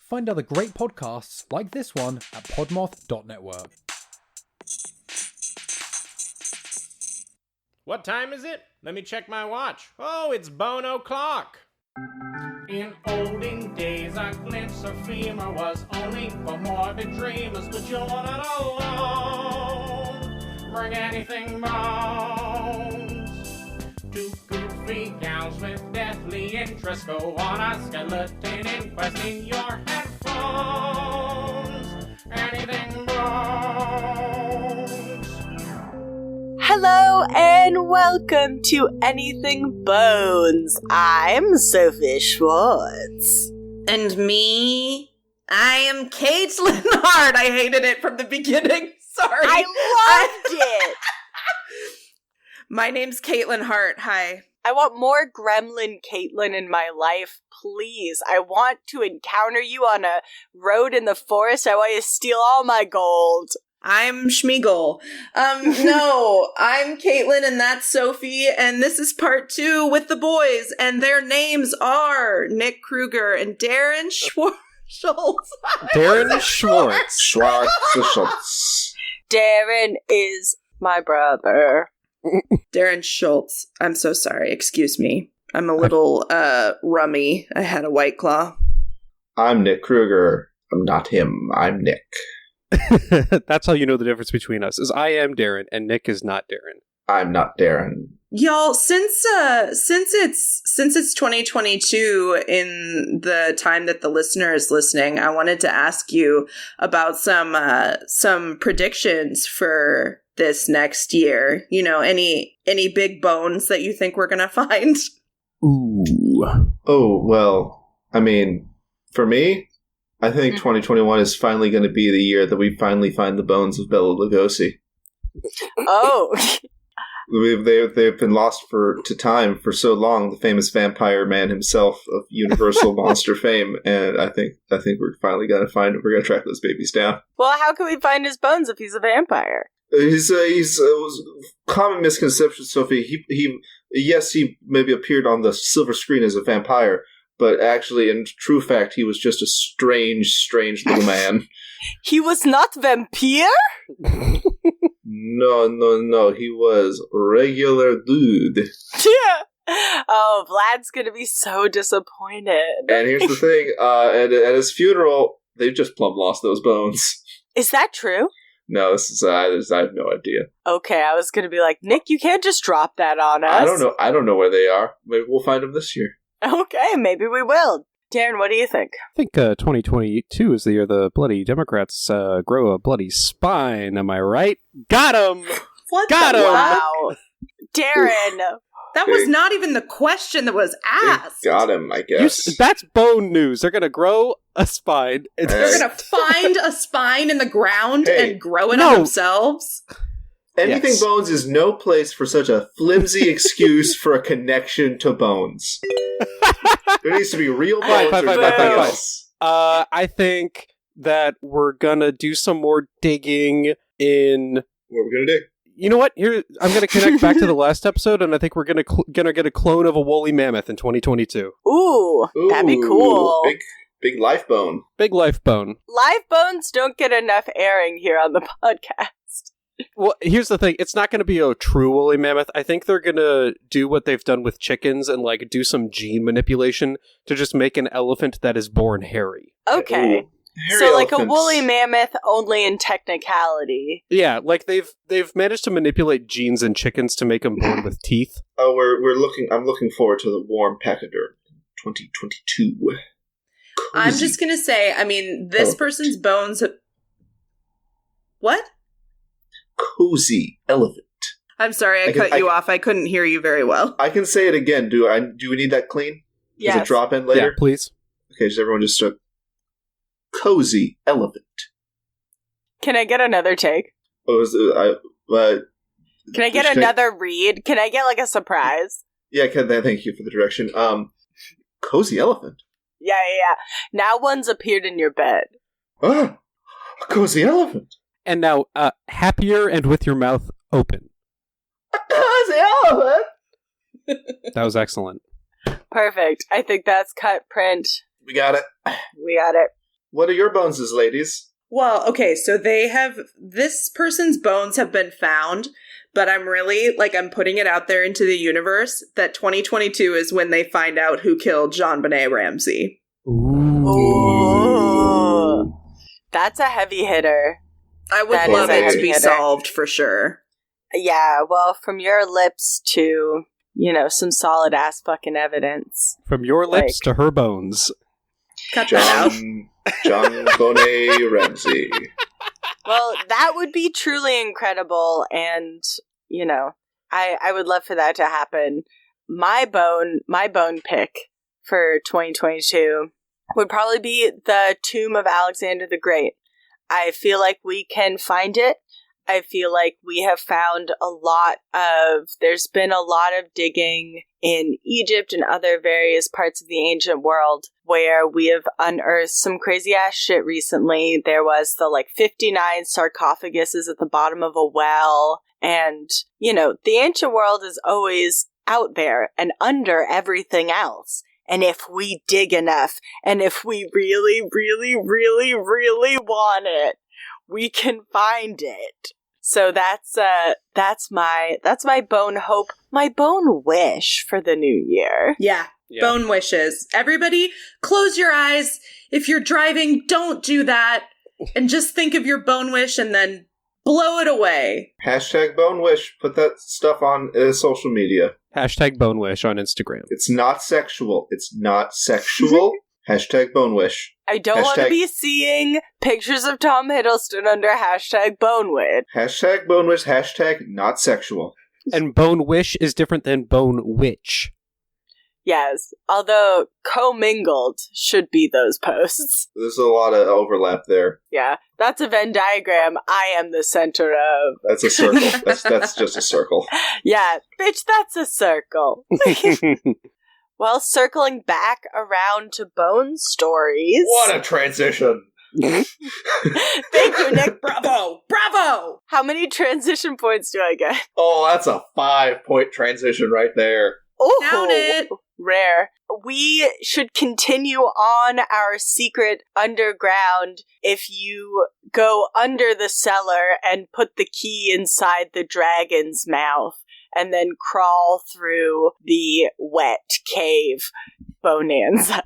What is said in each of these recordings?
Find other great podcasts like this one at podmoth.network. What time is it? Let me check my watch. Oh, it's Bone-o'clock. In olden days, a glimpse of femur was only for morbid dreamers, but you're not alone. Bring anything bones. Two goofy gals with deathly interest go on a skeleton inquest in your headphones. Anything bones. Hello and welcome to Anything Bones. I'm Sophie Schultz. And me, I am Katelyn Hart. I hated it from the beginning. Sorry. I loved it. My name's Katelyn Hart. Hi. I want more gremlin Katelyn in my life, please. I want to encounter you on a road in the forest. I want you to steal all my gold. I'm Schmeagle. No, I'm Katelyn and that's Sophie, and this is part 2 with the boys, and their names are Nick Kruger and Darrin Schultz. Darrin Schwartz. Schultz. Darrin is my brother. Darrin Schultz. I'm so sorry. Excuse me. I'm a little rummy. I had a White Claw. I'm Nick Kruger. I'm not him. I'm Nick. That's how you know the difference between us, is I am Darrin and Nick is not Darrin. I'm not Darrin. Y'all, since it's 2022, in the time that the listener is listening, I wanted to ask you about some predictions for this next year. You know, any big bones that you think we're gonna find? Ooh. Oh, well, I mean, for me, I think 2021 is finally going to be the year that we finally find the bones of Bela Lugosi. Oh. They've been lost to time for so long, the famous vampire man himself of Universal monster fame, and I think we're finally going to find him. We're going to track those babies down. Well, how can we find his bones if he's a vampire? He's common misconception, Sophie. He maybe appeared on the silver screen as a vampire, but actually, in true fact, he was just a strange little man. He was not vampire? No. He was regular dude. Yeah. Oh, Vlad's gonna be so disappointed. And here's the thing: at his funeral, they just plumb lost those bones. Is that true? No, this is I have no idea. Okay, I was gonna be like, Nick, you can't just drop that on us. I don't know where they are. Maybe we'll find them this year. Okay, maybe we will. Darrin, what do you think? I think 2022 is the year the bloody Democrats grow a bloody spine. Am I right? Got him! Got him! Wow. Darrin! That was not even the question that was asked. Got him, I guess. That's bone news. They're going to grow a spine. They're going to find a spine in the ground and grow it on themselves? Anything bones is no place for such a flimsy excuse for a connection to bones. There needs to be real bones or nothing else. I think that we're gonna do some more digging in... What are we gonna dig? You know what? Here, I'm gonna connect back to the last episode, and I think we're gonna get a clone of a woolly mammoth in 2022. Ooh, that'd be cool. Big life bone. Big life bone. Live bones don't get enough airing here on the podcast. Well, here's the thing. It's not going to be a true woolly mammoth. I think they're going to do what they've done with chickens and like do some gene manipulation to just make an elephant that is born hairy. Okay. So like a woolly mammoth only in technicality. Yeah, like they've managed to manipulate genes in chickens to make them born with teeth. Oh, I'm looking forward to the warm pachyderm in 2022. Cozy. I'm just going to say, I mean, this person's bones... What? Cozy elephant. I'm sorry, I cut you off. I couldn't hear you very well. I can say it again. Do we need that clean? Yes. Does it drop in later? Yeah, please. Okay, just everyone just start. Cozy elephant. Can I get another take? Can I get another read? Can I get like a surprise? Yeah, thank you for the direction. Cozy elephant. Yeah. Now one's appeared in your bed. Ah, a cozy elephant. And now, happier and with your mouth open. A cozy elephant. That was excellent. Perfect. I think that's cut print. We got it. We got it. What are your boneses, ladies? Well, okay, so this person's bones have been found, but I'm really, I'm putting it out there into the universe that 2022 is when they find out who killed JonBenet Ramsey. Ooh. That's a heavy hitter. I would love it to be solved for sure. Yeah, well, from your lips to, some solid ass fucking evidence. From your lips to her bones. Cut that out. JonBenet Ramsey. Well, that would be truly incredible, and, I would love for that to happen. My bone pick for 2022 would probably be the tomb of Alexander the Great. I feel like we can find it. I feel like we have found there's been a lot of digging in Egypt and other various parts of the ancient world where we have unearthed some crazy ass shit recently. There was the 59 sarcophaguses at the bottom of a well. And, the ancient world is always out there and under everything else. And if we dig enough, and if we really, really, really, really want it, we can find it. So that's my bone hope, my bone wish for the new year. Yeah. Bone wishes. Everybody, close your eyes. If you're driving, don't do that. And just think of your bone wish and then blow it away. Hashtag bone wish. Put that stuff on social media. Hashtag bone wish on Instagram. It's not sexual. It's not sexual. Hashtag bone wish. I don't want to be seeing pictures of Tom Hiddleston under hashtag bone wish. Hashtag bone wish. Hashtag not sexual. And bone wish is different than bone witch. Yes, although commingled should be those posts. There's a lot of overlap there. Yeah, that's a Venn diagram I am the center of. That's a circle. That's just a circle. Yeah, bitch, that's a circle. Well, circling back around to bone stories. What a transition. Thank you, Nick. Bravo! Bravo! How many transition points do I get? Oh, that's a 5-point transition right there. Oh, Count it. Rare. We should continue on our secret underground if you go under the cellar and put the key inside the dragon's mouth and then crawl through the wet cave Bone-anza.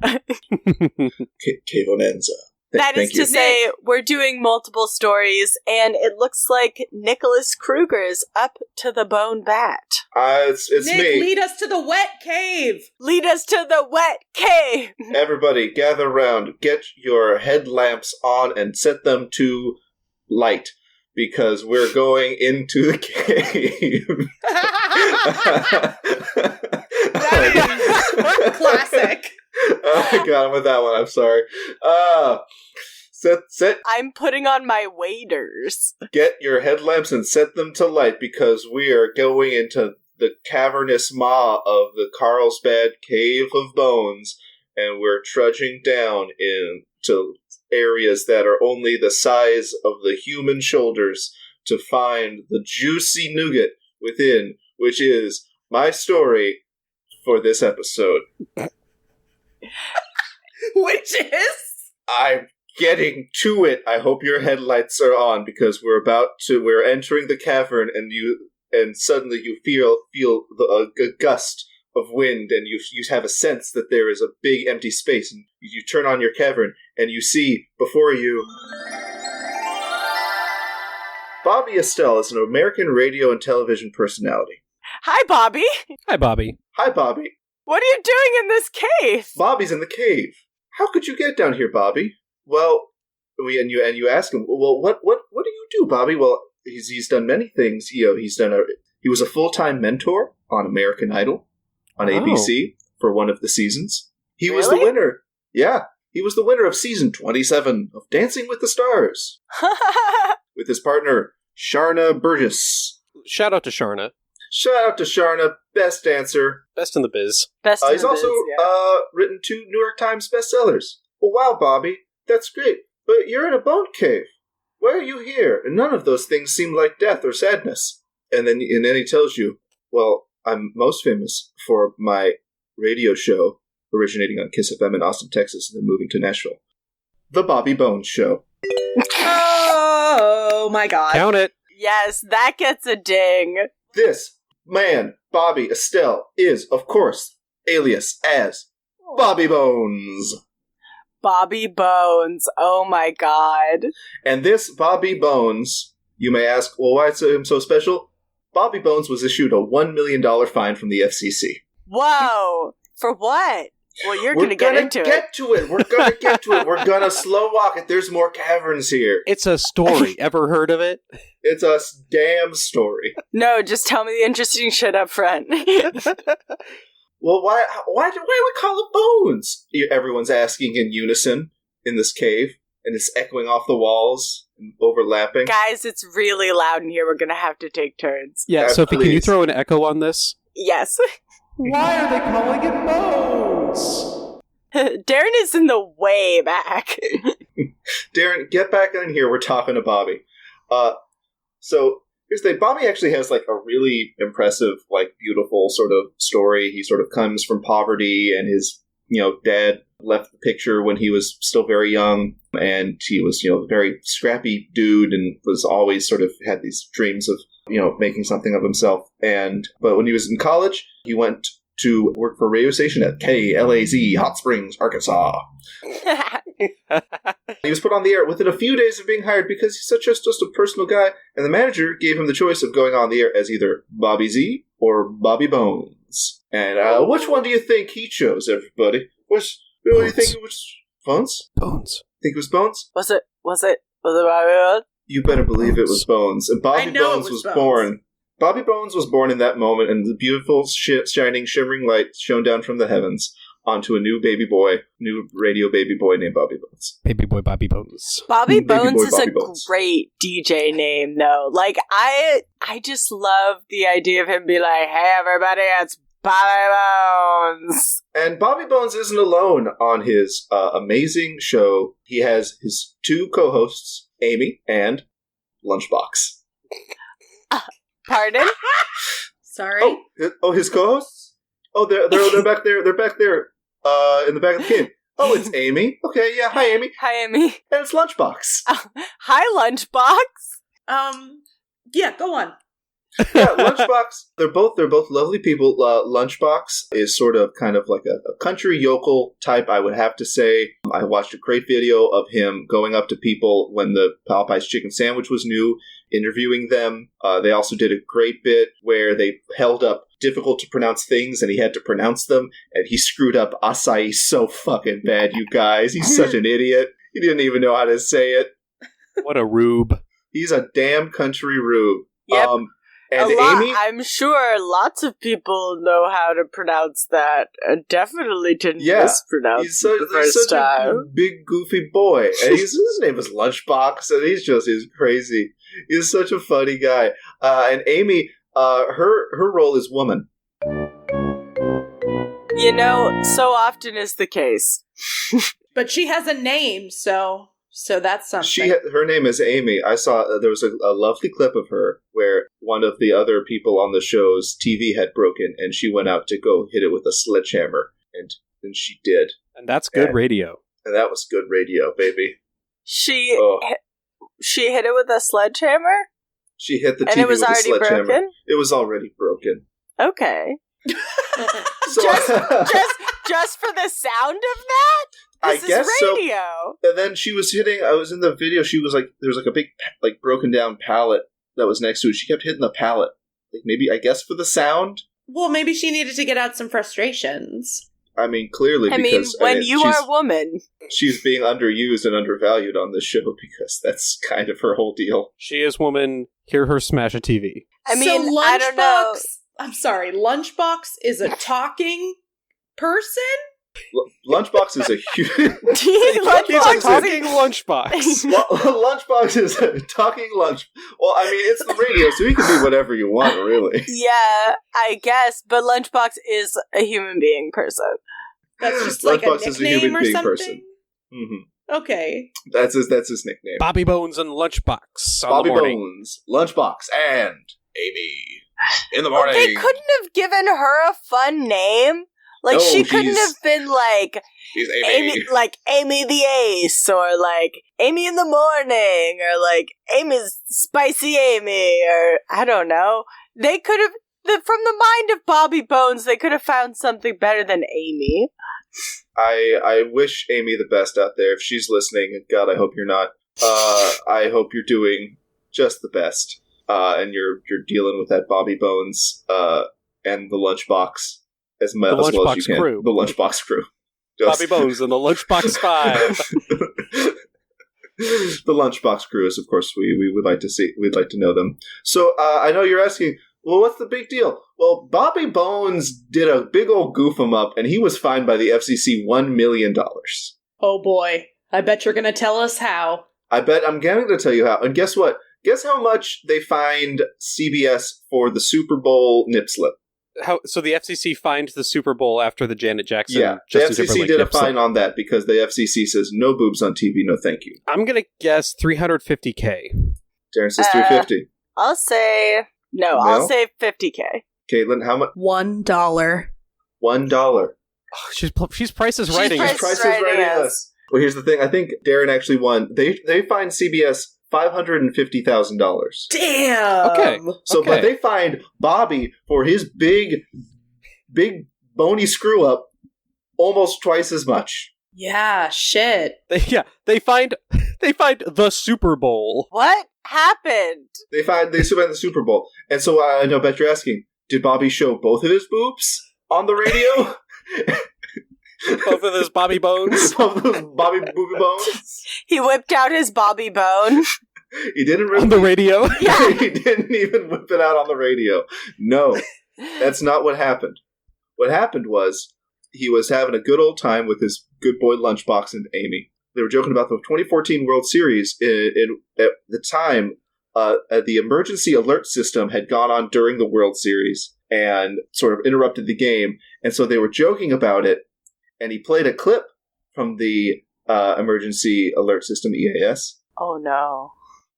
Cave Bone-anza. That is to say, we're doing multiple stories, and it looks like Nicholas Kruger's up to the bone bat. It's Nick, me. lead us to the wet cave! Lead us to the wet cave! Everybody, gather around. Get your headlamps on and set them to light, because we're going into the cave. Classic. Oh my god, I'm with that one. I'm sorry. Set. I'm putting on my waders. Get your headlamps and set them to light, because we are going into the cavernous maw of the Carlsbad Cave of Bones, and we're trudging down into areas that are only the size of the human shoulders to find the juicy nougat within, which is my story for this episode. Which is? I'm getting to it. I hope your headlights are on, because we're entering the cavern, and suddenly you feel a gust of wind, and you have a sense that there is a big empty space, and you turn on your cavern, and you see before you Bobby Estelle is an American radio and television personality. Hi, Bobby. Hi, Bobby. Hi, Bobby. What are you doing in this cave? Bobby's in the cave. How could you get down here, Bobby? Well, you ask him, well, what do you do, Bobby? Well, he's done many things. He was a full-time mentor on American Idol on ABC for one of the seasons. He was the winner. Yeah, he was the winner of season 27 of Dancing with the Stars with his partner Sharna Burgess. Shout out to Sharna. Shout out to Sharna, best dancer. Best in the biz. Best in He's the also biz, yeah. written 2 New York Times bestsellers. Well, wow, Bobby, that's great. But you're in a bone cave. Why are you here? And none of those things seem like death or sadness. And then he tells you, well, I'm most famous for my radio show originating on Kiss FM in Austin, Texas, and then moving to Nashville. The Bobby Bones Show. Oh my god. Count it. Yes, that gets a ding. This man, Bobby Estelle, is, of course, alias as Bobby Bones. Bobby Bones. Oh my god. And this Bobby Bones, you may ask, well, why is him so special? Bobby Bones was issued a $1 million fine from the FCC. Whoa. For what? Well, you're going to get into it. We're going to get to it. We're going to slow walk it. There's more caverns here. It's a story. Ever heard of it? It's a damn story. No, just tell me the interesting shit up front. Well, why do we call it Bones? Everyone's asking in unison in this cave, and it's echoing off the walls and overlapping. Guys, it's really loud in here. We're going to have to take turns. Yeah, Sophie, can you throw an echo on this? Yes. Why are they calling it Bones? Darrin is in the way back. Darrin, get back in here. We're talking to Bobby. So here's the thing. Bobby actually has like a really impressive, like beautiful sort of story. He sort of comes from poverty, and his, dad left the picture when he was still very young, and he was, a very scrappy dude, and was always sort of had these dreams of, making something of himself. But when he was in college, he went to work for a radio station at KLAZ, Hot Springs, Arkansas. He was put on the air within a few days of being hired because he's just a personal guy, and the manager gave him the choice of going on the air as either Bobby Z or Bobby Bones. And which one do you think he chose, everybody? What do you think it was? Bones? Bones. Think it was Bones? Was it Bobby Bones? You better believe it was Bones. And Bobby Bones was born. Bobby Bones was born in that moment, and the beautiful, shining, shimmering light shone down from the heavens onto a new radio baby boy named Bobby Bones. Baby boy Bobby Bones. Bobby Baby Bones boy is Bobby a Bones. great DJ name, though. Like, I just love the idea of him being like, hey, everybody, it's Bobby Bones. And Bobby Bones isn't alone on his amazing show. He has his two co-hosts, Amy and Lunchbox. Pardon? Sorry. Oh, his co-hosts? Oh, they're back there. They're back there in the back of the cave. Oh, it's Amy. Okay, yeah. Hi, Amy. Hi, Amy. And it's Lunchbox. Hi, Lunchbox. Yeah, go on. Yeah, Lunchbox. They're both lovely people. Lunchbox is sort of kind of like a country yokel type, I would have to say. I watched a great video of him going up to people when the Popeye's chicken sandwich was new, interviewing them. They also did a great bit where they held up difficult to pronounce things and he had to pronounce them, and he screwed up acai so fucking bad, you guys. He's such an idiot. He didn't even know how to say it. What a rube. He's a damn country rube. Yep. And Amy, I'm sure lots of people know how to pronounce that, and definitely didn't mispronounce he's it the first such time. a big goofy boy, and his name is Lunchbox, and he's crazy. He's such a funny guy. And Amy, her role is woman. So often is the case. But she has a name, so that's something. Her name is Amy. I saw there was a lovely clip of her where one of the other people on the show's TV had broken, and she went out to go hit it with a sledgehammer, and she did. And that's good radio. And that was good radio, baby. She hit it with a sledgehammer? She hit the TV and it was with a already sledgehammer. broken? It was already broken. Okay. So, just for the sound of that? This is radio. So. And then she was hitting. I was in the video. She was like, there was like a big, like broken down pallet that was next to it. She kept hitting the pallet, like maybe I guess for the sound. Well, maybe she needed to get out some frustrations. I mean, clearly, because when you are a woman, she's being underused and undervalued on this show because that's kind of her whole deal. She is woman. Hear her smash a TV. I mean, so I don't know. I'm sorry. Lunchbox is a talking person. Lunchbox is a huge. He's a talking lunchbox. Lunchbox is a talking lunch. Well, I mean, it's the radio, so you can be whatever you want, really. Yeah, I guess, but Lunchbox is a human being person. That's just like Lunchbox a is a nickname human or being something. person. Mm-hmm. Okay, that's his nickname. Bobby Bones and Lunchbox. Bobby Bones, Lunchbox, and Amy in the morning. They couldn't have given her a fun name. Like, No, she couldn't she's- have been like She's Amy. Amy the Ace, or like Amy in the Morning, or like Amy's Spicy Amy, or I don't know. They could have, from the mind of Bobby Bones, they could have found something better than Amy. I wish Amy the best out there. If she's listening, and God, I hope you're not. I hope you're doing just the best. And you're dealing with that Bobby Bones and the Lunchbox as well as you can. Crew. The Lunchbox crew. Bobby Bones and the Lunchbox 5. The Lunchbox crew is, of course, we would like to see. We'd like to know them. So I know you're asking, well, what's the big deal? Well, Bobby Bones did a big old goof him up, and he was fined by the FCC $1 million. Oh boy. I bet you're going to tell us how. I bet I'm going to tell you how. And guess what? Guess how much they fined CBS for the Super Bowl nip slip? So the FCC fined the Super Bowl after the Janet Jackson. Yeah, the Justin FCC Timberlake did a nip slip. fine on that because the FCC says no boobs on TV, no thank you. I'm going to guess $350K. Darren says $350. I'll say I'll say $50K. Katelyn, how much? $1. $1. Oh, she's Price is Writing. Price Price is Writing writing us. us. Well, here's the thing. I think Darren actually won. They fined CBS $550,000. Damn. Okay. So, but they fined Bobby for his big bony screw up almost twice as much. Yeah, shit. They fined the Super Bowl. What happened? They fined the Super Bowl, and so I know. Bet you're asking, did Bobby show both of his boobs on the radio? Both of those Bobby Bones. Both of those Bobby Booby Bones. He whipped out his Bobby Bone. He didn't really, On the radio. Yeah. He didn't even whip it out on the radio. No, that's not what happened. What happened was he was having a good old time with his good boy Lunchbox and Amy. They were joking about the 2014 World Series. At the time, the emergency alert system had gone on during the World Series and sort of interrupted the game. And so they were joking about it. And he played a clip from the emergency alert system, EAS. Oh no.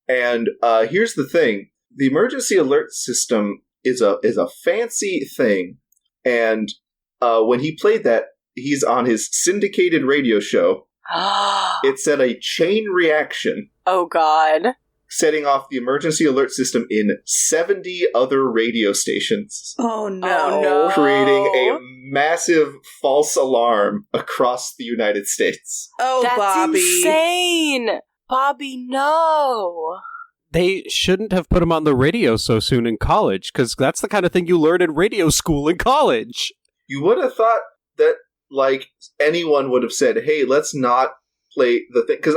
And here's the thing. The emergency alert system is a fancy thing. And when he played that, he's on his syndicated radio show. It said a chain reaction. Oh god. Setting off the emergency alert system in 70 other radio stations. Oh no. Oh, no. Creating a massive false alarm across the United States. Oh, That's Bobby. insane. Bobby, no. They shouldn't have put him on the radio so soon in college, because that's the kind of thing you learn in radio school in college. You would have thought that, like, anyone would have said, "Hey, let's not play the thing," because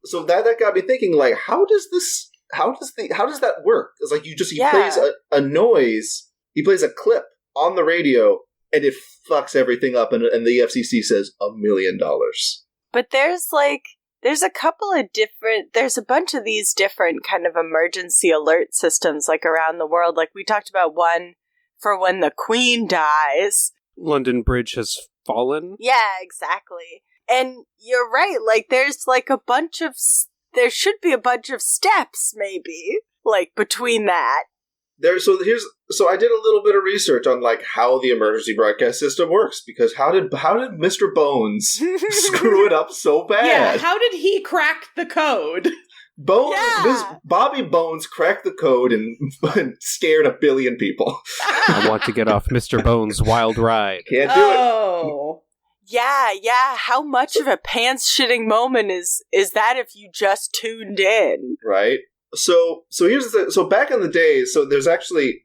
so that got me thinking, like, how does that work? It's like he plays a noise, he plays a clip on the radio, and it fucks everything up, and the FCC says $1 million. But there's a bunch of these different kind of emergency alert systems like around the world. Like we talked about one for when the Queen dies. London Bridge has fallen. Yeah, exactly. And you're right, like there should be a bunch of steps maybe, like between that. So I did a little bit of research on like how the emergency broadcast system works, because how did Mr. Bones screw it up so bad? Yeah, how did he crack the code? Bobby Bones cracked the code and scared 1 billion people. I want to get off Mr. Bones' wild ride. Can't do it. Oh. Yeah. How much of a pants-shitting moment is that if you just tuned in? Right. So here's the thing. So back in the day, so there's actually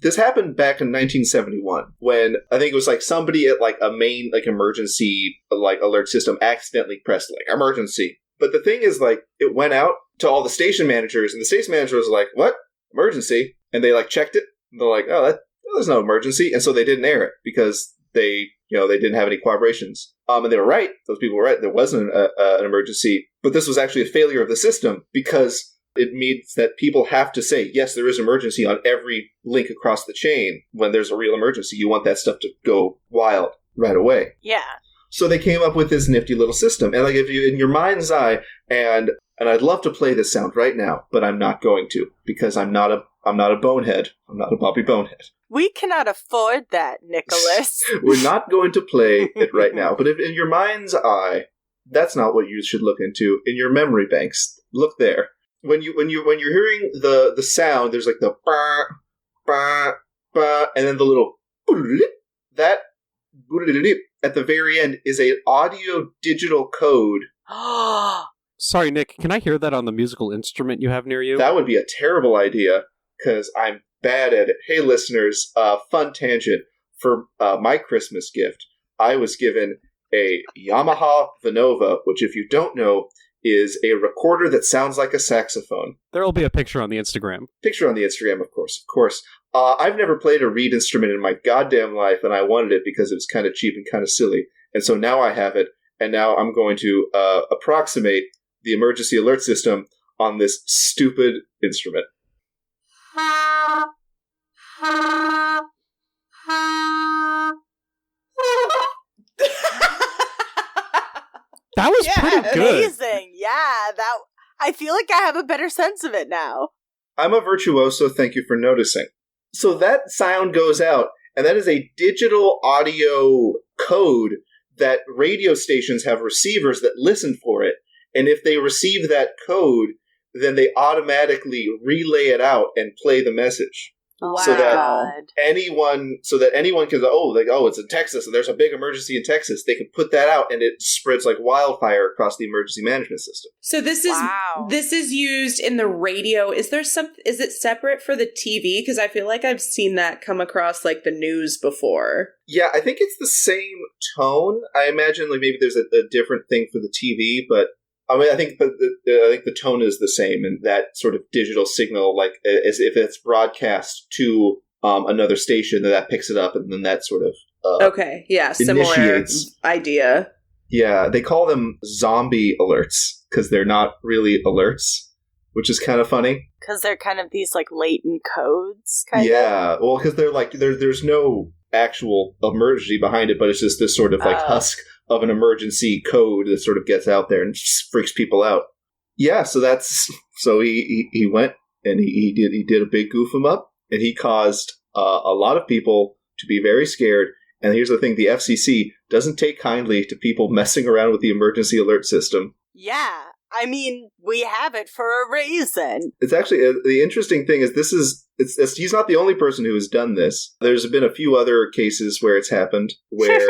this happened back in 1971 when I think it was like somebody at like a main like emergency like alert system accidentally pressed like emergency. But the thing is, like, it went out to all the station managers, and the station manager was like, "What? Emergency?" And they like checked it, and they're like, "Oh, there's no emergency," and so they didn't air it because they didn't have any cooperations. And they were right; those people were right. There wasn't an emergency, but this was actually a failure of the system because it means that people have to say, "Yes, there is emergency" on every link across the chain when there's a real emergency. You want that stuff to go wild right away. Yeah. So they came up with this nifty little system. And like if you in your mind's eye, and I'd love to play this sound right now, but I'm not going to, because I'm not a I'm not a bonehead. I'm not a Bobby Bonehead. We cannot afford that, Nicholas. We're not going to play it right now. But if in your mind's eye, that's not what you should look into. In your memory banks, look there. When you're hearing the sound, there's like the bah, bah, bah, and then the little that at the very end is a audio digital code. Sorry, Nick, can I hear that on the musical instrument you have near you? That would be a terrible idea, because I'm bad at it. Hey, listeners, fun tangent. For my Christmas gift, I was given a Yamaha Vinova, which, if you don't know, is a recorder that sounds like a saxophone. There will be a picture on the Instagram. Picture on the Instagram, of course. I've never played a reed instrument in my goddamn life, and I wanted it because it was kind of cheap and kind of silly. And so now I have it, and now I'm going to approximate the emergency alert system on this stupid instrument. That was pretty good. Amazing. Yeah, I feel like I have a better sense of it now. I'm a virtuoso, thank you for noticing. So that sound goes out, and that is a digital audio code that radio stations have receivers that listen for it. And if they receive that code, then they automatically relay it out and play the message. Wow. So that anyone can go, it's in Texas, and there's a big emergency in Texas. They can put that out, and it spreads like wildfire across the emergency management system. So this is used in the radio. Is it separate for the TV? Because I feel like I've seen that come across like the news before. Yeah, I think it's the same tone. I imagine like maybe there's a different thing for the TV, but I mean, I think the tone is the same, and that sort of digital signal, like as if it's broadcast to another station, that picks it up, and then that sort of similar idea. Yeah, they call them zombie alerts because they're not really alerts, which is kind of funny. Because they're kind of these like latent codes, kind of. Yeah, well, because they're like there's no actual emergency behind it, but it's just this sort of like husk of an emergency code that sort of gets out there and freaks people out. Yeah, so he went and he did a big goof 'em up, and he caused a lot of people to be very scared. And here's the thing: the FCC doesn't take kindly to people messing around with the emergency alert system. Yeah, I mean, we have it for a reason. It's actually the interesting thing is he's not the only person who has done this. There's been a few other cases where it's happened where.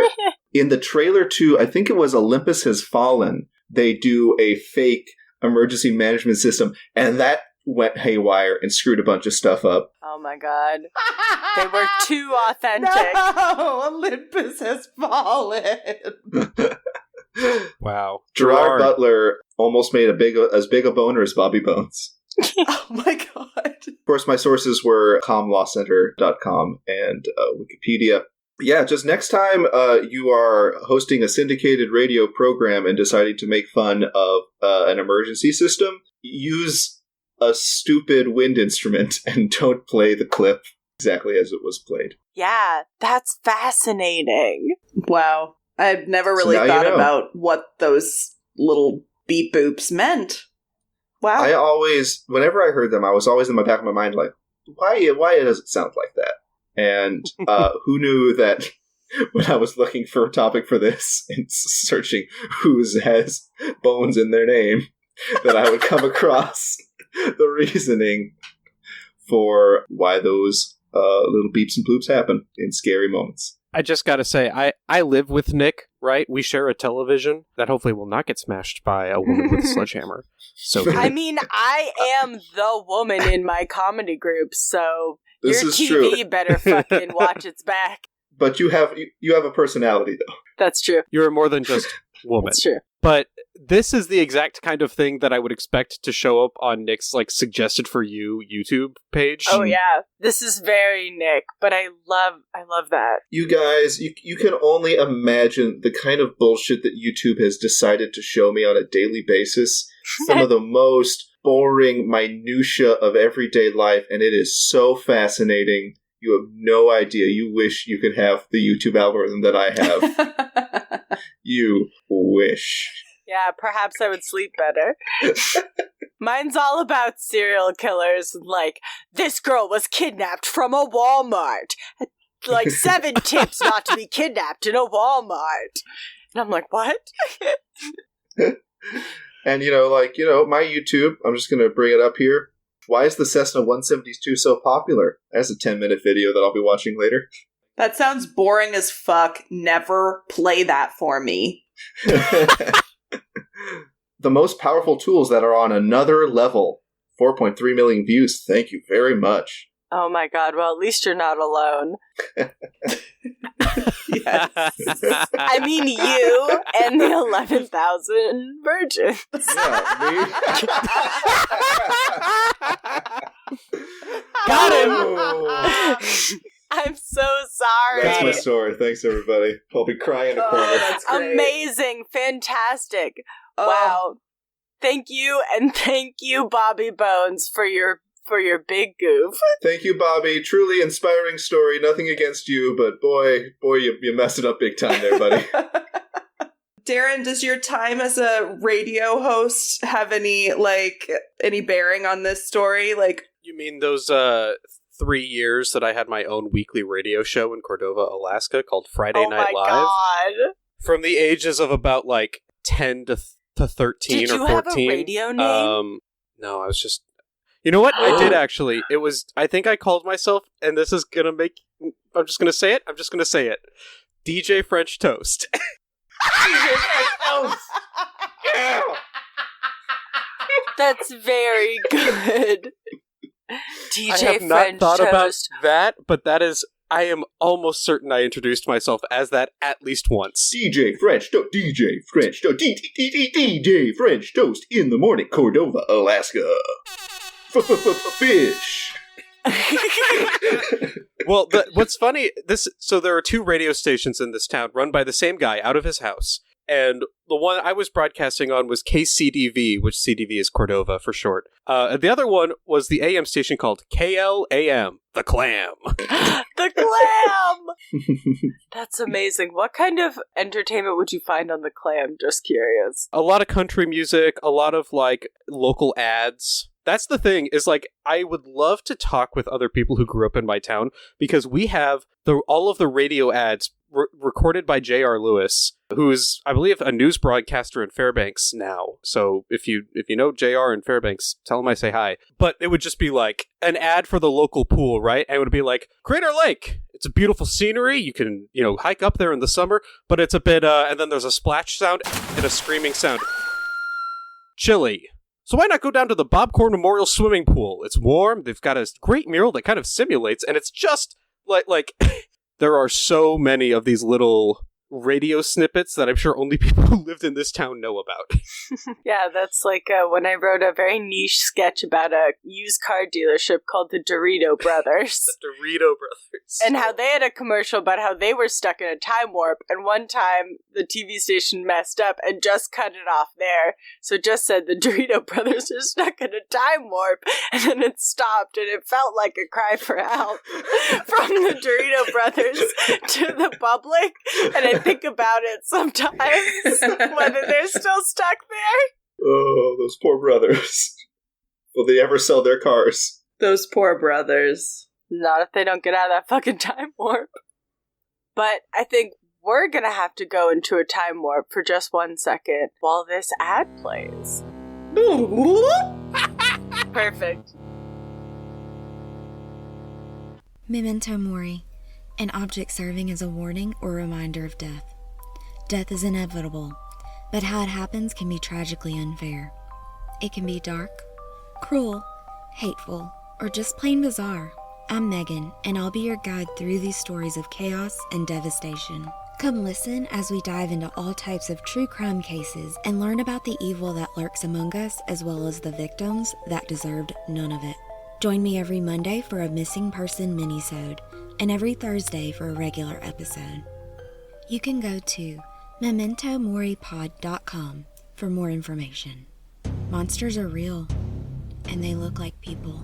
In the trailer to, I think it was Olympus Has Fallen, they do a fake emergency management system, and that went haywire and screwed a bunch of stuff up. Oh my god. They were too authentic. No, Olympus Has Fallen. Wow. Gerard Butler almost made as big a boner as Bobby Bones. Oh my god. Of course, my sources were comlawcenter.com and Wikipedia. Yeah, just next time you are hosting a syndicated radio program and deciding to make fun of an emergency system, use a stupid wind instrument and don't play the clip exactly as it was played. Yeah, that's fascinating. Wow. I've never really thought about what those little beep boops meant. Wow. I always, whenever I heard them, I was always in the back of my mind like, why does it sound like that? And who knew that when I was looking for a topic for this and searching who has bones in their name, that I would come across the reasoning for why those little beeps and bloops happen in scary moments. I just gotta say, I live with Nick, right? We share a television that hopefully will not get smashed by a woman with a sledgehammer. So I mean, I am the woman in my comedy group, so this your is TV true. better fucking watch its back. But you have a personality, though. That's true. you're more than just woman. That's true. But this is the exact kind of thing that I would expect to show up on Nick's like suggested for you YouTube page. Oh yeah, this is very Nick, but I love that. You guys, you can only imagine the kind of bullshit that YouTube has decided to show me on a daily basis. Some of the most boring minutia of everyday life, and it is so fascinating. You have no idea. You wish you could have the YouTube algorithm that I have. You wish. Yeah, perhaps I would sleep better. Mine's all about serial killers. Like, this girl was kidnapped from a Walmart. Like, 7 tips not to be kidnapped in a Walmart. And I'm like, what? And, my YouTube, I'm just going to bring it up here. Why is the Cessna 172 so popular? That's a 10-minute video that I'll be watching later. That sounds boring as fuck. Never play that for me. The most powerful tools that are on another level. 4.3 million views. Thank you very much. Oh my god, well, at least you're not alone. Yes. I mean, you and the 11,000 virgins. Yeah, me. Got him! Oh, I'm so sorry. that's my story. Thanks, everybody. I'll be crying in a corner. That's great. Amazing. Fantastic. Oh. Wow. Thank you, and thank you, Bobby Bones, for your big goof. Thank you, Bobby. Truly inspiring story. Nothing against you, but boy, you messed it up big time there, buddy. Darrin, does your time as a radio host have any bearing on this story? Like, You mean those 3 years that I had my own weekly radio show in Cordova, Alaska called Friday Night Live? Oh my god. From the ages of about 10 to 13 Did or 14. you have a radio name? No, I was just... You know what? I did actually. It was... I think I called myself, and this is gonna make... I'm just gonna say it. DJ French Toast. DJ French Toast! Yeah! That's very good. DJ I have not French thought about Toast. that, but that is... I am almost certain I introduced myself as that at least once. DJ French Toast. DJ French Toast. DJ French Toast in the morning, Cordova, Alaska. Fish. Well, what's funny, so there are 2 radio stations in this town run by the same guy out of his house. And the one I was broadcasting on was KCDV, which CDV is Cordova for short. The other one was the AM station called KLAM, The Clam. The Clam! That's amazing. What kind of entertainment would you find on The Clam? Just curious. A lot of country music, a lot of local ads. That's the thing, is I would love to talk with other people who grew up in my town, because we have all of the radio ads recorded by J.R. Lewis, who is, I believe, a news broadcaster in Fairbanks now. So if you know J.R. in Fairbanks, tell him I say hi. But it would just be an ad for the local pool, right? And it would be Crater Lake. It's a beautiful scenery. You can, hike up there in the summer, but it's a bit, and then there's a splash sound and a screaming sound. Chilly. So why not go down to the Bobcorn Memorial Swimming Pool? It's warm, they've got a great mural that kind of simulates, and it's just, there are so many of these little radio snippets that I'm sure only people who lived in this town know about. Yeah, that's when I wrote a very niche sketch about a used car dealership called the Dorito Brothers. The Dorito Brothers. And how they had a commercial about how they were stuck in a time warp, and one time the TV station messed up and just cut it off there. So it just said the Dorito Brothers are stuck in a time warp, and then it stopped, and it felt like a cry for help from the Dorito Brothers to the public. And I think about it sometimes, whether they're still stuck there. Oh, those poor brothers. Will they ever sell their cars? those poor brothers. Not if they don't get out of that fucking time warp. But I think we're gonna have to go into a time warp for just 1 second while this ad plays. Perfect. Memento Mori, an object serving as a warning or reminder of death. Death is inevitable, but how it happens can be tragically unfair. It can be dark, cruel, hateful, or just plain bizarre. I'm Megan, and I'll be your guide through these stories of chaos and devastation. Come listen as we dive into all types of true crime cases and learn about the evil that lurks among us, as well as the victims that deserved none of it. Join me every Monday for a missing person minisode, and every Thursday for a regular episode. You can go to mementomoripod.com for more information. Monsters are real, and they look like people.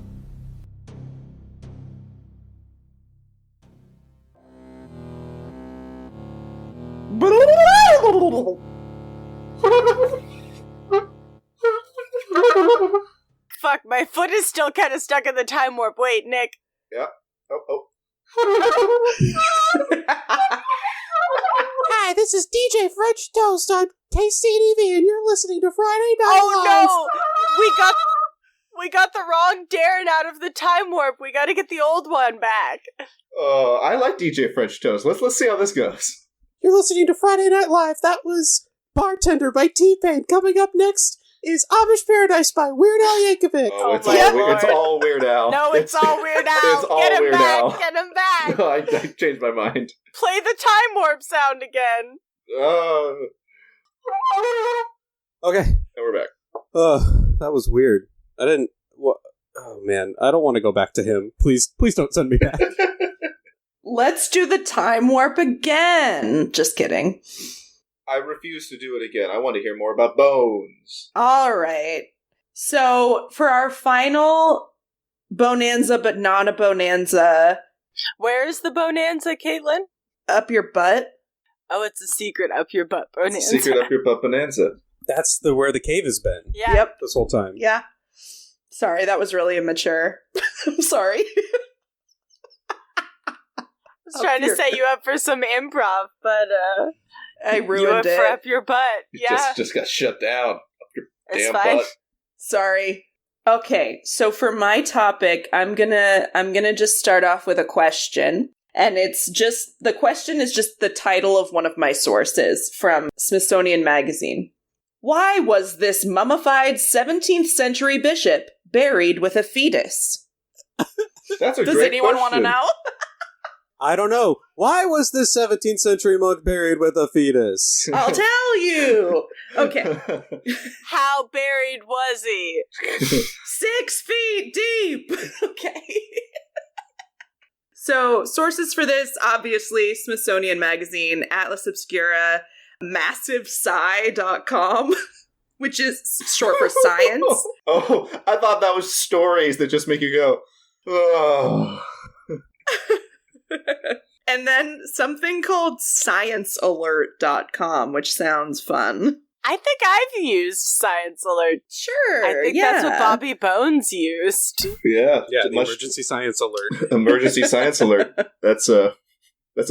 fuck, my foot is still kind of stuck in the time warp. Wait, Nick. Yeah. Oh. Hi, this is DJ French Toast on KCTV, and you're listening to Friday Night Live. Oh no! We got the wrong Darrin out of the time warp. We got to get the old one back. I like DJ French Toast. Let's see how this goes. You're listening to Friday Night Live. That was Bartender by T-Pain. Coming up next is Amish Paradise by Weird Al Yankovic. Oh, it's my all Weird Al. No, it's all Weird Al. It's all Get him Weird back. Al. Get him back. No, I changed my mind. Play the time warp sound again. Okay. And we're back. That was weird. I didn't... Oh, man. I don't want to go back to him. Please don't send me back. Let's do the time warp again. Just kidding. I refuse to do it again. I want to hear more about bones. All right. So for our final Bone-anza, but not a Bone-anza, Where is the Bone-anza, Katelyn? up your butt. Oh, it's a secret up your butt Bone-anza. Secret up your butt bonanza. That's where the cave has been Yeah. Yep. this whole time. Yeah. Sorry, that was really immature. I'm sorry. I was trying to set you up for some improv, but I you ruined went it. for up your butt. Yeah. Just got shut down. Up your It's damn fine. butt. Sorry. Okay, so for my topic, I'm gonna just start off with a question. And the question is just the title of one of my sources from Smithsonian Magazine. Why was this mummified 17th century bishop buried with a fetus? That's a Does great anyone want to question. know? I don't know. Why was this 17th century monk buried with a fetus? I'll tell you. Okay. How buried was he? 6 feet deep. Okay. So, sources for this, obviously, Smithsonian Magazine, Atlas Obscura, MassiveSci.com, which is short for science. Oh, I thought that was stories that just make you go, oh. And then something called ScienceAlert.com, which sounds fun. I think I've used Science Alert. Sure, I think that's what Bobby Bones used. Yeah. Yeah, the much- emergency science alert. Emergency science alert. That's a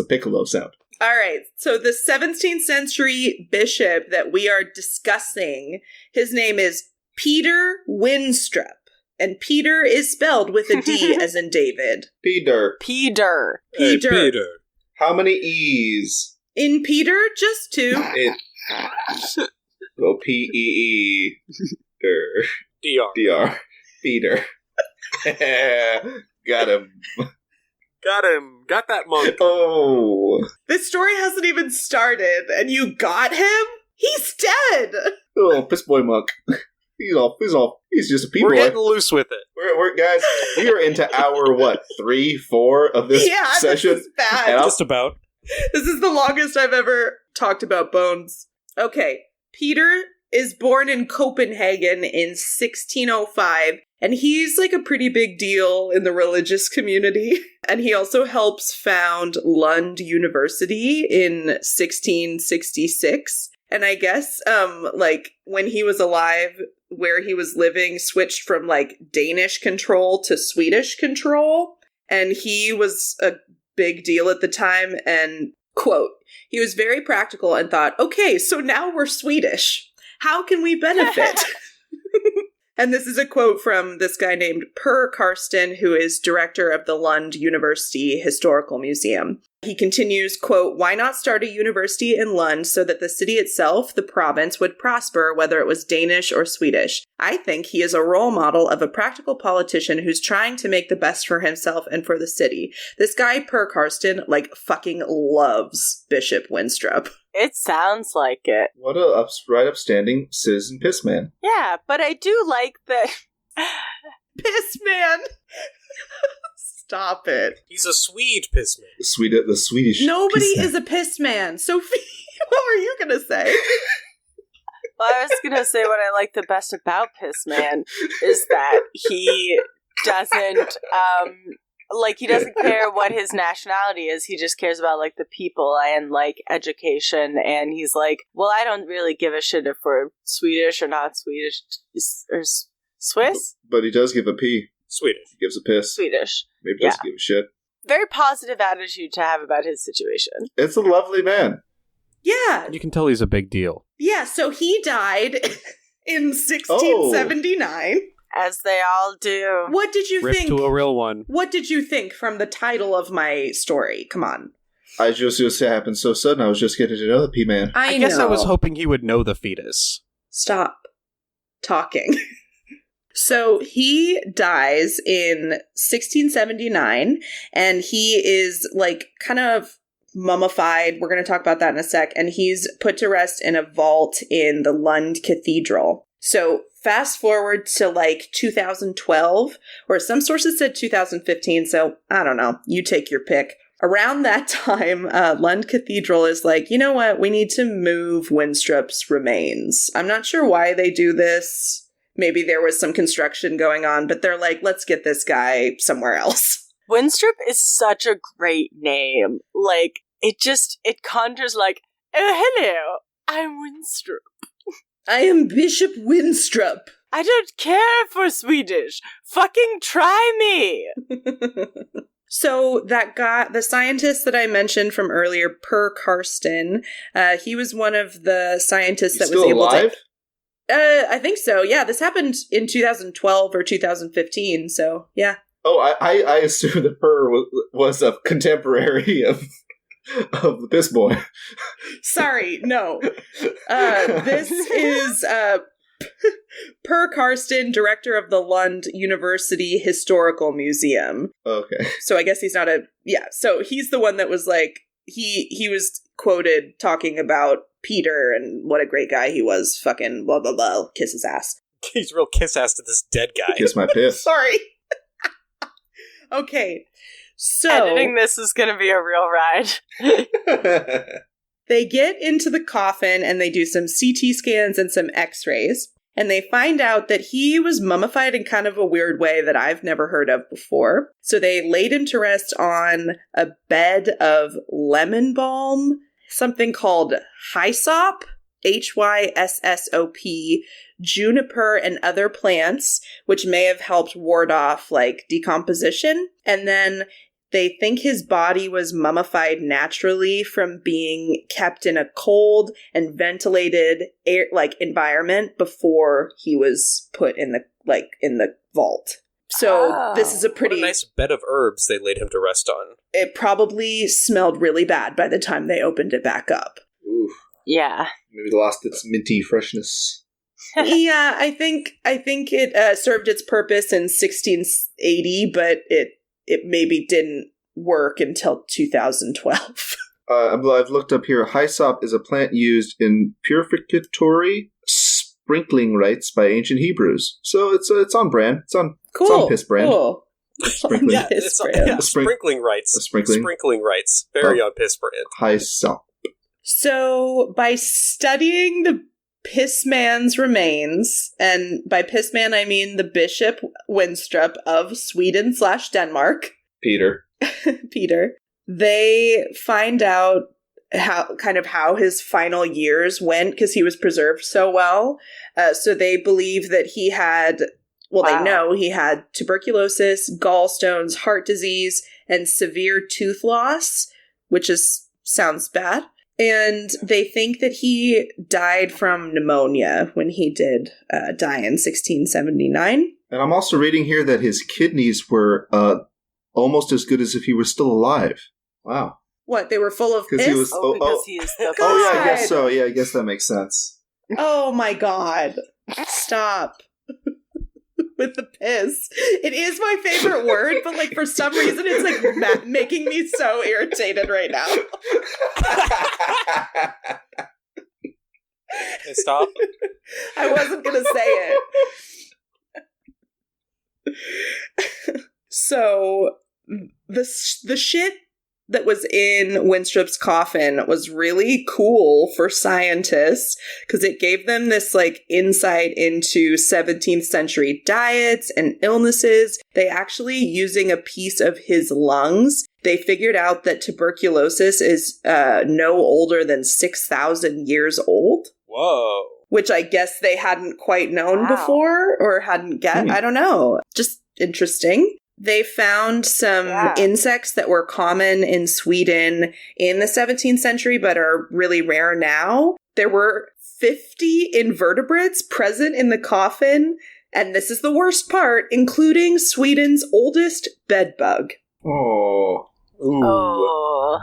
piccolo sound. All right, so the 17th century bishop that we are discussing, his name is Peder Winstrup. And Peter is spelled with a D as in David. Peder. Peder. Hey, Peter. Peter. How many E's? In Peter, just 2. Go P-E-E. DR. D-R. Peter. Got him. Got him. Got that monk. Oh. This story hasn't even started, and you got him? He's dead! Oh, piss boy monk. He's just a pea We're boy. getting loose with it. We're guys, we are into hour, 3, 4 of this session? This is bad. And Just about. This is the longest I've ever talked about bones. Okay, Peter is born in Copenhagen in 1605, and he's like a pretty big deal in the religious community. And he also helps found Lund University in 1666. And I guess, like, when he was alive, where he was living switched from, like, Danish control to Swedish control. And he was a big deal at the time, and, quote, he was very practical and thought, okay, so now we're Swedish. How can we benefit? And this is a quote from this guy named Per Karsten, who is director of the Lund University Historical Museum. He continues, quote, why not start a university in Lund so that the city itself, the province, would prosper whether it was Danish or Swedish? I think he is a role model of a practical politician who's trying to make the best for himself and for the city. This guy, Per Karsten, like, fucking loves Bishop Winstrup. It sounds like it. What a right upstanding citizen piss man. Yeah, but I do like that. Piss man! Stop it. He's a Swede pissman. The Swedish Nobody piss man. is a piss man. Sophie, what were you gonna say? Well, I was gonna say what I like the best about Piss Man is that he doesn't, he doesn't care what his nationality is. He just cares about, like, the people and, like, education. And he's like, well, I don't really give a shit if we're Swedish or not Swedish or Swiss? But he does give a pee. Swedish. He gives a piss. Swedish. Maybe doesn't give a shit. Very positive attitude to have about his situation. It's a lovely man. Yeah. You can tell he's a big deal. Yeah, so he died in 1679. As they all do. What did you Rip think? to a real one. What did you think from the title of my story? Come on. I just it happened so sudden. I was just getting to know the P-Man. I guess I was hoping he would know the fetus. Stop talking. So he dies in 1679, and he is like kind of mummified. We're going to talk about that in a sec. And he's put to rest in a vault in the Lund Cathedral. So fast forward to like 2012, or some sources said 2015. So I don't know. You take your pick. Around that time, Lund Cathedral is like, you know what? We need to move Winstrup's remains. I'm not sure why they do this. Maybe there was some construction going on, but they're like, let's get this guy somewhere else. Winstrup is such a great name. Like, it conjures like, oh, hello, I'm Winstrup. I am Bishop Winstrup. I don't care for Swedish. Fucking try me. So that guy, the scientist that I mentioned from earlier, Per Karsten, he was one of the scientists that was able alive? to... I think so, yeah. This happened in 2012 or 2015, so yeah. Oh, I assume that Per was a contemporary of the Piss Boy. Sorry, no. This is Per Karsten, director of the Lund University Historical Museum. Okay. So I guess he's not so he's the one that was like, he was quoted talking about Peter and what a great guy he was, fucking blah, blah, blah, kiss his ass. He's real kiss ass to this dead guy. Kiss my piss. Sorry. Okay. So editing this is going to be a real ride. They get into the coffin and they do some CT scans and some x-rays. And they find out that he was mummified in kind of a weird way that I've never heard of before. So they laid him to rest on a bed of lemon balm, something called hyssop, Hyssop, juniper, and other plants, which may have helped ward off like decomposition. And then they think his body was mummified naturally from being kept in a cold and ventilated air environment before he was put in the vault. So this is a pretty what a nice bed of herbs they laid him to rest on. It probably smelled really bad by the time they opened it back up. Oof. Yeah. Maybe it lost its minty freshness. Yeah, I think it served its purpose in 1680, but it maybe didn't work until 2012. I've looked up here. Hyssop is a plant used in purificatory sprinkling rites by ancient Hebrews. So it's on brand. It's on piss brand. Cool. Sprinkling. Yeah, it's sprinkling rights. Sprinkling rights. Very on piss brand. Hyssop. So by studying the Pissman's remains, and by Pissman I mean the Bishop Winstrup of Sweden/Denmark, Peter, they find out how his final years went because he was preserved so well. So they believe that he had, they know he had tuberculosis, gallstones, heart disease, and severe tooth loss, which sounds bad. And they think that he died from pneumonia when he did die in 1679. And I'm also reading here that his kidneys were almost as good as if he were still alive. Wow. What, they were full of piss? He was, because he is the yeah, I guess so. Yeah, I guess that makes sense. Oh my god. Stop. With the piss. It is my favorite word, but for some reason it's making me so irritated right now. Stop. I wasn't gonna say it. So the shit that was in Winstrup's coffin was really cool for scientists because it gave them this insight into 17th century diets and illnesses. They actually, using a piece of his lungs, they figured out that tuberculosis is no older than 6,000 years old. Whoa. which I guess they hadn't quite known before or hadn't get. I don't know. Just interesting. They found some insects that were common in Sweden in the 17th century, but are really rare now. There were 50 invertebrates present in the coffin, and this is the worst part, including Sweden's oldest bedbug. Oh. Ooh. Oh.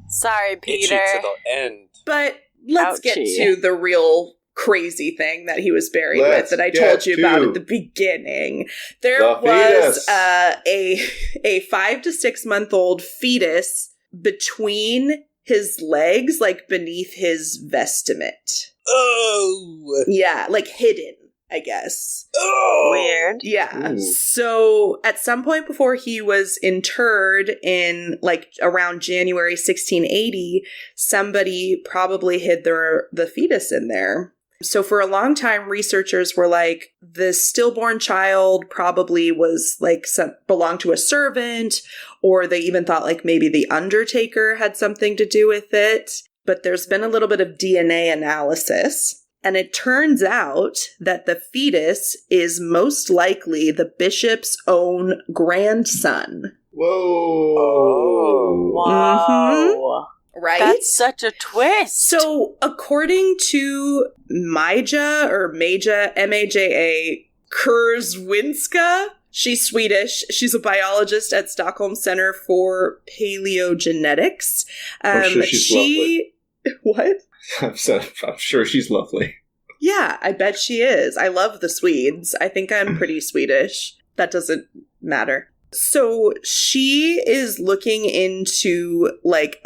Sorry, Itchy Peter. to the end. But let's get Ouchie. to the real crazy thing that he was buried with that I told you about at the beginning. There was a 5 to 6 month old fetus between his legs, like beneath his vestment. Oh! Yeah, like hidden, I guess. Oh! Weird. Yeah. Ooh. So at some point before he was interred in like around January 1680, somebody probably hid the fetus in there. So for a long time, researchers were like, the stillborn child probably was like belonged to a servant, or they even thought like maybe the undertaker had something to do with it. But there's been a little bit of DNA analysis, and it turns out that the fetus is most likely the bishop's own grandson. Whoa. Wow. Right? That's such a twist. So, according to Maja, M-A-J-A, Kurzwinska, she's Swedish. She's a biologist at Stockholm Center for Paleogenetics. I'm sure she's lovely. What? I'm sure she's lovely. Yeah, I bet she is. I love the Swedes. I think I'm pretty Swedish. That doesn't matter. So she is looking into like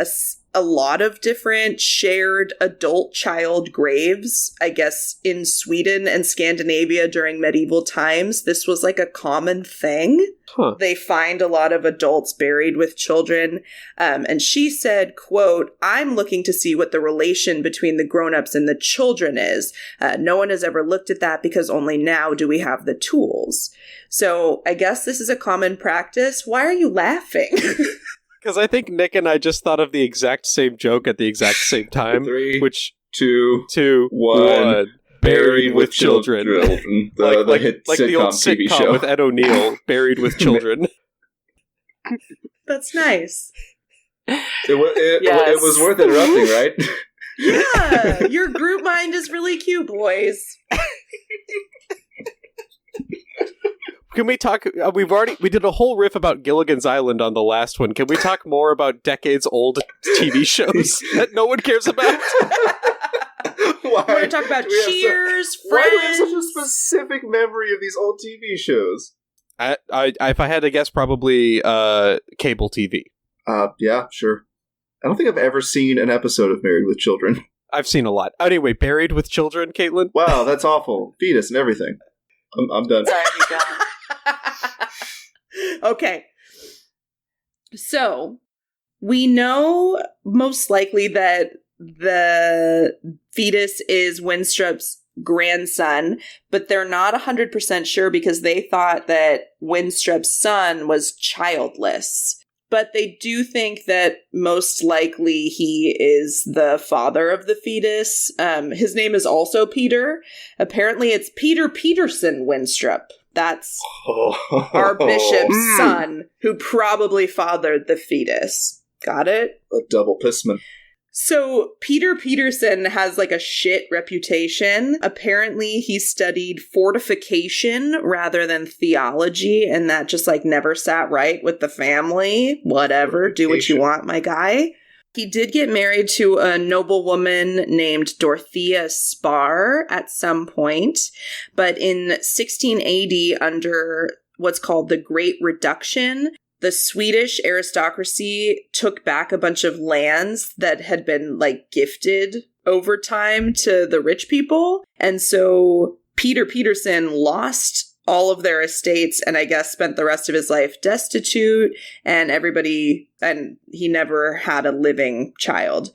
a lot of different shared adult-child graves, I guess, in Sweden and Scandinavia during medieval times. This was like a common thing. Huh. They find a lot of adults buried with children. And she said, quote, "I'm looking to see what the relation between the grown-ups and the children is. No one has ever looked at that because only now do we have the tools." So I guess this is a common practice. Why are you laughing? Because I think Nick and I just thought of the exact same joke at the exact same time. 3, which 2, 1. 1. Buried with children. The hit like sitcom the old TV sitcom show. with Ed O'Neill, Buried with Children. That's nice. It was worth interrupting, right? Yeah, your group mind is really cute, boys. Can we talk? We did a whole riff about Gilligan's Island on the last one. Can we talk more about decades old TV shows that no one cares about? Why? We're going to talk about Cheers, Why Friends. do we have such a specific memory of these old TV shows? If I had to guess, probably cable TV. Yeah, sure. I don't think I've ever seen an episode of Married with Children. I've seen a lot. Anyway, Buried with Children, Caitlin? Wow, that's awful. Fetus and everything. I'm done. Sorry, you guys. Okay. So, we know most likely that the fetus is Winstrup's grandson, but they're not 100% sure because they thought that Winstrup's son was childless. But they do think that most likely he is the father of the fetus. His name is also Peter. Apparently it's Peter Peterson Winstrup. That's our bishop's son, who probably fathered the fetus. Got it? A double pissman. So Peter Peterson has like a shit reputation. Apparently he studied fortification rather than theology, and that just like never sat right with the family. Whatever, do what you want, my guy. He did get married to a noblewoman named Dorothea Spar at some point, but in 1680, under what's called the Great Reduction, the Swedish aristocracy took back a bunch of lands that had been like gifted over time to the rich people. And so Peter Peterson lost all of their estates and I guess spent the rest of his life destitute, and he never had a living child.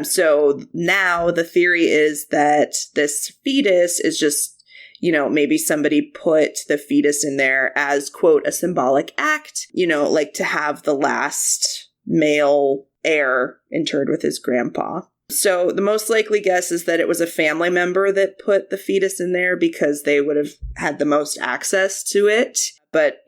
So now the theory is that this fetus is just, maybe somebody put the fetus in there as, quote, a symbolic act, like to have the last male heir interred with his grandpa. So the most likely guess is that it was a family member that put the fetus in there because they would have had the most access to it. But,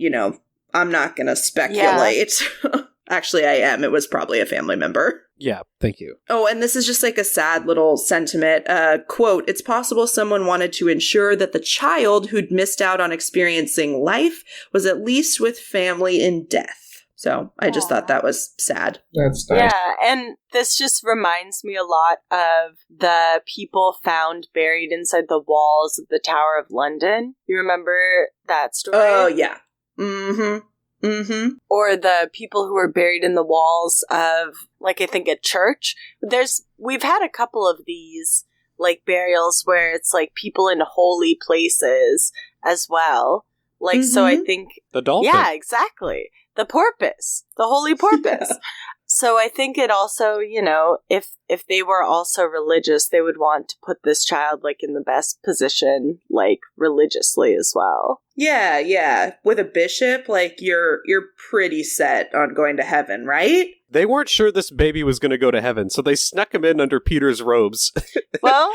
I'm not going to speculate. Yeah. Actually, I am. It was probably a family member. Yeah, thank you. Oh, and this is just like a sad little sentiment. Quote, it's possible someone wanted to ensure that the child who'd missed out on experiencing life was at least with family in death. So I just thought that was sad. That's nice. Yeah, and this just reminds me a lot of the people found buried inside the walls of the Tower of London. You remember that story? Oh, yeah. Mm-hmm. Mm-hmm. Or the people who were buried in the walls of, like, I think a church. We've had a couple of these, like, burials where it's, like, people in holy places as well. Like, so I think... The dolphin. Yeah, exactly. The porpoise. The holy porpoise. Yeah. So I think it also, if they were also religious, they would want to put this child, like, in the best position, like, religiously as well. Yeah. With a bishop, like, you're pretty set on going to heaven, right? They weren't sure this baby was going to go to heaven, so they snuck him in under Peter's robes. Well,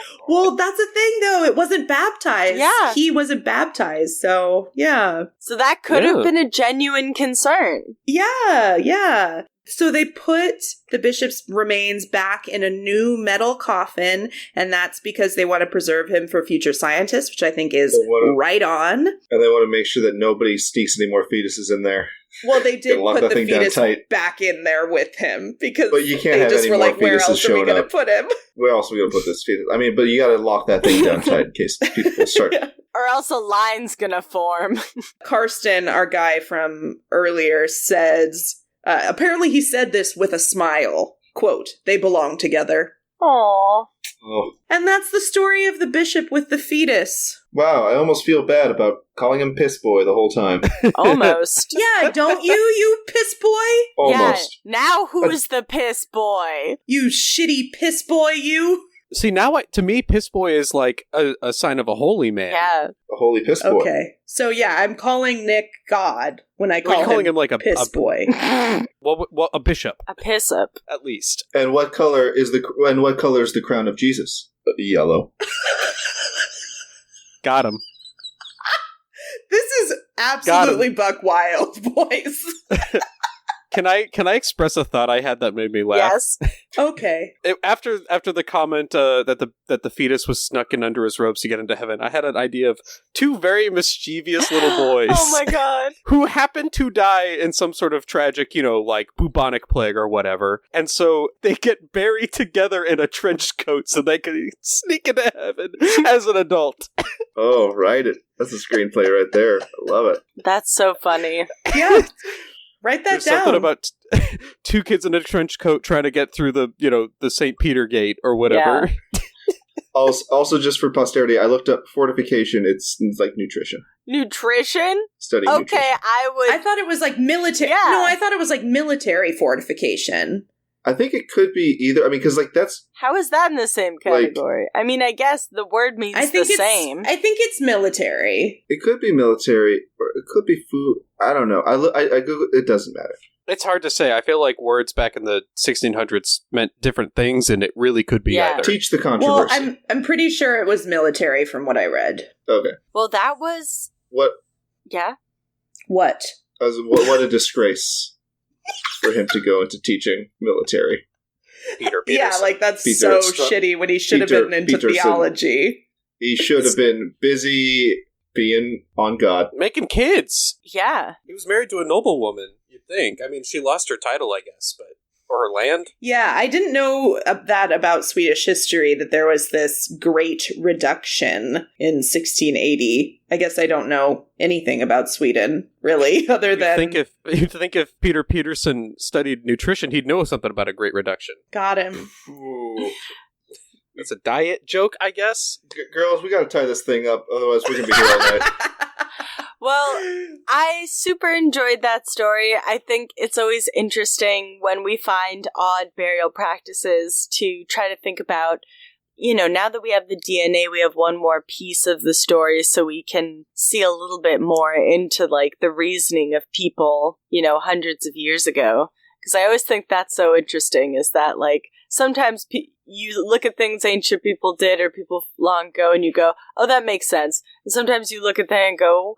that's the thing, though. It wasn't baptized. Yeah. He wasn't baptized, so, yeah. So that could have been a genuine concern. Yeah. So they put the bishop's remains back in a new metal coffin, and that's because they want to preserve him for future scientists, which I think is right on. And they want to make sure that nobody sneaks any more fetuses in there. Well, they did put the fetus back in there with him because but you can't they have just any were more like, where else are we going to put him? Where else are we going to put this fetus? I mean, but you got to lock that thing down tight in case people start... Yeah. Or else a line's going to form. Karsten, our guy from earlier, says... apparently he said this with a smile. Quote, they belong together. Aww. Oh. And that's the story of the bishop with the fetus. Wow, I almost feel bad about calling him Piss Boy the whole time. Almost. Yeah, don't you piss boy? Almost. Yeah, now who's the piss boy? You shitty piss boy, you. See, now to me, Piss Boy is like a sign of a holy man. Yeah. A holy piss boy. Okay. So yeah, I'm calling Nick God when I call him like a piss boy. Well, a bishop. A piss-up. At least. And what color is the crown of Jesus? Yellow. Got him. This is absolutely Buck Wild, boys. Can I express a thought I had that made me laugh? Yes. Okay. After the comment that the fetus was snuck in under his robes to get into heaven, I had an idea of two very mischievous little boys. Oh my god. Who happened to die in some sort of tragic, like bubonic plague or whatever. And so they get buried together in a trench coat so they can sneak into heaven as an adult. Oh, write it. That's a screenplay right there. I love it. That's so funny. Yeah. Write that There's down. Something about two kids in a trench coat trying to get through the St. Peter Gate or whatever. Yeah. Also, just for posterity, I looked up fortification. It's like nutrition. Nutrition? Studying nutrition. Okay, I thought it was like military. Yeah. No, I thought it was like military fortification. I think it could be either. I mean, because that's... How is that in the same category? I mean, I guess the word means the same. I think it's military. It could be military, or it could be food. I don't know. I Googled, it doesn't matter. It's hard to say. I feel like words back in the 1600s meant different things, and it really could be either. Teach the controversy. Well, I'm pretty sure it was military from what I read. Okay. Well, that was... What? Yeah? What? What a disgrace for him to go into teaching military. Peter Peterson. Yeah, like that's so shitty when he should have been into theology. He should have been busy being on God. Making kids. Yeah. He was married to a noblewoman, you'd think. I mean, she lost her title, I guess, but... Or her land? Yeah, I didn't know that about Swedish history, that there was this great reduction in 1680. I guess I don't know anything about Sweden, really, other than... You'd think if Peter Peterson studied nutrition, he'd know something about a great reduction. Got him. Ooh. That's a diet joke, I guess? Girls, we gotta tie this thing up, otherwise we're gonna be here all night. Well, I super enjoyed that story. I think it's always interesting when we find odd burial practices to try to think about, now that we have the DNA, we have one more piece of the story so we can see a little bit more into, like, the reasoning of people, hundreds of years ago. Because I always think that's so interesting, is that, like, sometimes, you look at things ancient people did or people long ago and you go, oh, that makes sense. And sometimes you look at that and go,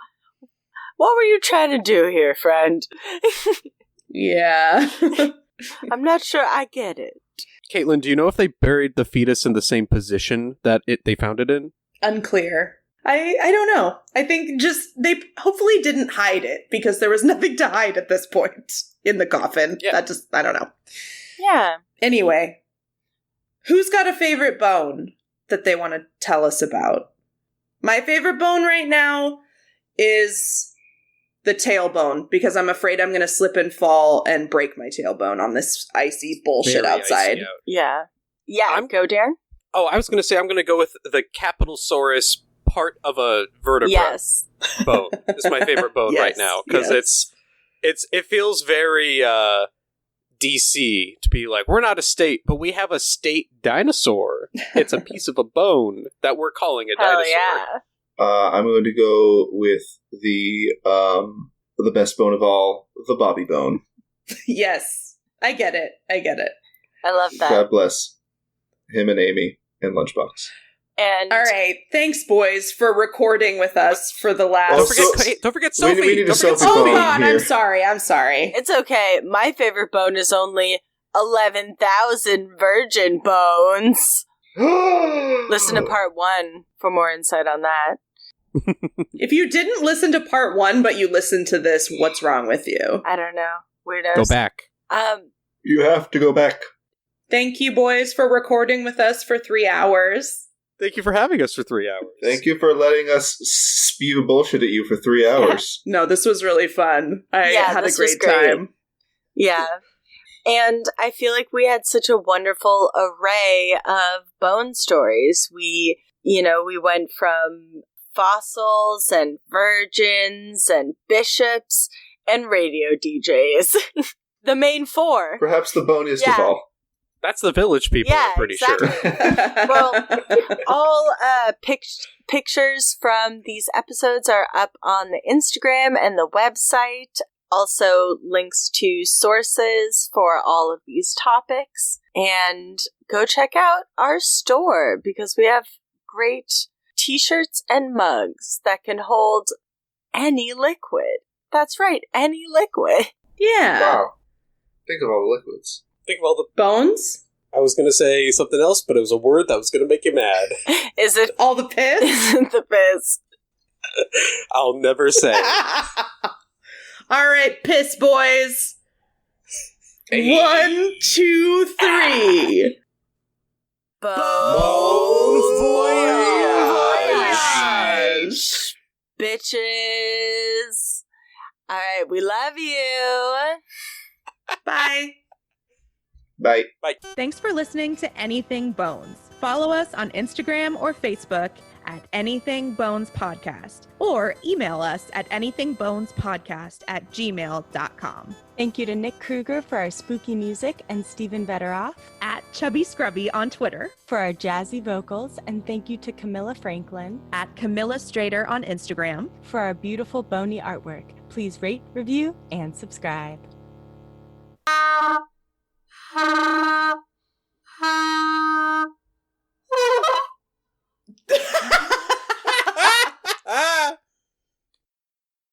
what were you trying to do here, friend? Yeah. I'm not sure I get it. Katelyn, do you know if they buried the fetus in the same position that they found it in? Unclear. I don't know. I think just they hopefully didn't hide it because there was nothing to hide at this point in the coffin. Yeah. That just, I don't know. Yeah. Anyway, who's got a favorite bone that they want to tell us about? My favorite bone right now is the tailbone because I'm afraid I'm going to slip and fall and break my tailbone on this icy bullshit Very outside. icy out. Yeah. Yeah, go, Darrin. Oh, I was going to say I'm going to go with the Capitalosaurus part of a vertebra Yes. bone. It's my favorite bone Yes, right now because it feels very DC to be like, we're not a state, but we have a state dinosaur. It's a piece of a bone that we're calling a Hell dinosaur. yeah. I'm going to go with the best bone of all, the Bobby bone. Yes. I get it. I love that. God bless him and Amy and Lunchbox. And All right. Thanks, boys, for recording with us for the last... Don't forget Sophie. We need a Don't forget Sophie Oh, phone God, here. I'm sorry. it's okay. My favorite bone is only 11,000 virgin bones. Listen to part 1 for more insight on that. If you didn't listen to part 1, but you listened to this, what's wrong with you? I don't know. Weirdos. Go back. You have to go back. Thank you, boys, for recording with us for 3 hours. Thank you for having us for 3 hours. Thank you for letting us spew bullshit at you for 3 hours. No, this was really fun. I had a this was great time. Yeah. And I feel like we had such a wonderful array of bone stories. We went from fossils and virgins and bishops and radio DJs. The main 4. Perhaps the boniest of all. That's the village people, Yeah, I'm pretty exactly. sure. Well, all pictures from these episodes are up on the Instagram and the website. Also, links to sources for all of these topics. And go check out our store because we have great t-shirts and mugs that can hold any liquid. That's right, any liquid. Yeah. Wow. Think of all the liquids. Think of all the... Bones? I was going to say something else, but it was a word that was going to make you mad. Is it All the piss? isn't the biz? I'll never say. All right, piss boys. 1, 2, 3. Bone voyage. Bitches. All right, we love you. Bye. Bye. Thanks for listening to Anything Bones. Follow us on Instagram or Facebook at Anything Bones Podcast, or email us at anythingbonespodcast@gmail.com. Thank you to Nick Kruger for our spooky music and Stephen Vetteroff At Chubby Scrubby on Twitter, for our jazzy vocals, and thank you to Camilla Franklin at Camilla Strader on Instagram. for our beautiful bony artwork. Please rate, review, and subscribe. Ha